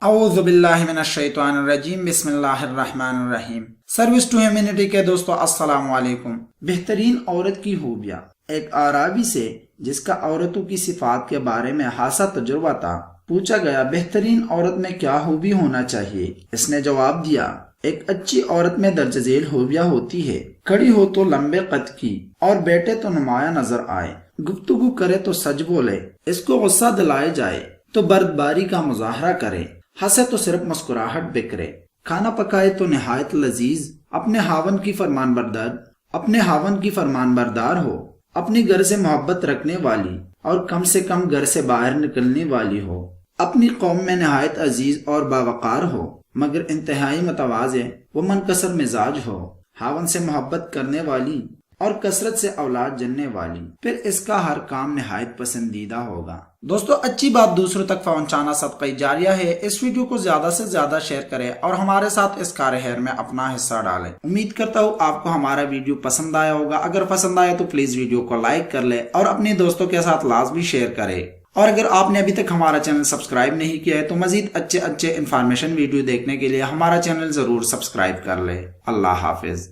اعوذ باللہ من الشیطان الرجیم، بسم اللہ الرحمن الرحیم۔ سروس ٹو ہیومینٹی کے دوستو السلام علیکم۔ بہترین عورت کی خوبیاں۔ ایک اعرابی سے جس کا عورتوں کی صفات کے بارے میں خاصا تجربہ تھا پوچھا گیا بہترین عورت میں کیا خوبی ہونا چاہیے؟ اس نے جواب دیا، ایک اچھی عورت میں درج ذیل خوبیاں ہوتی ہے، کھڑی ہو تو لمبے قد کی اور بیٹھے تو نمایاں نظر آئے، گفتگو کرے تو سچ بولے، اس کو غصہ دلائے جائے تو بردباری کا مظاہرہ کرے، ہنسے تو صرف مسکراہٹ بکھرے، کھانا پکائے تو نہایت لذیذ، اپنے خاوند کی فرمان بردار ہو، اپنی گھر سے محبت رکھنے والی اور کم سے کم گھر سے باہر نکلنے والی ہو، اپنی قوم میں نہایت عزیز اور باوقار ہو مگر انتہائی متواضع و منکسر مزاج ہو، خاوند سے محبت کرنے والی اور کثرت سے اولاد جننے والی، پھر اس کا ہر کام نہایت پسندیدہ ہوگا۔ دوستو، اچھی بات دوسروں تک پہنچانا صدقہ جاریہ ہے۔ اس ویڈیو کو زیادہ سے زیادہ شیئر کریں اور ہمارے ساتھ اس کار خیر میں اپنا حصہ ڈالیں۔ امید کرتا ہوں آپ کو ہمارا ویڈیو پسند آیا ہوگا۔ اگر پسند آیا تو پلیز ویڈیو کو لائک کر لیں اور اپنے دوستوں کے ساتھ لازمی شیئر کریں، اور اگر آپ نے ابھی تک ہمارا چینل سبسکرائب نہیں کیا ہے تو مزید اچھے انفارمیشن ویڈیو دیکھنے کے لیے ہمارا چینل ضرور سبسکرائب کر لیں۔ اللہ حافظ۔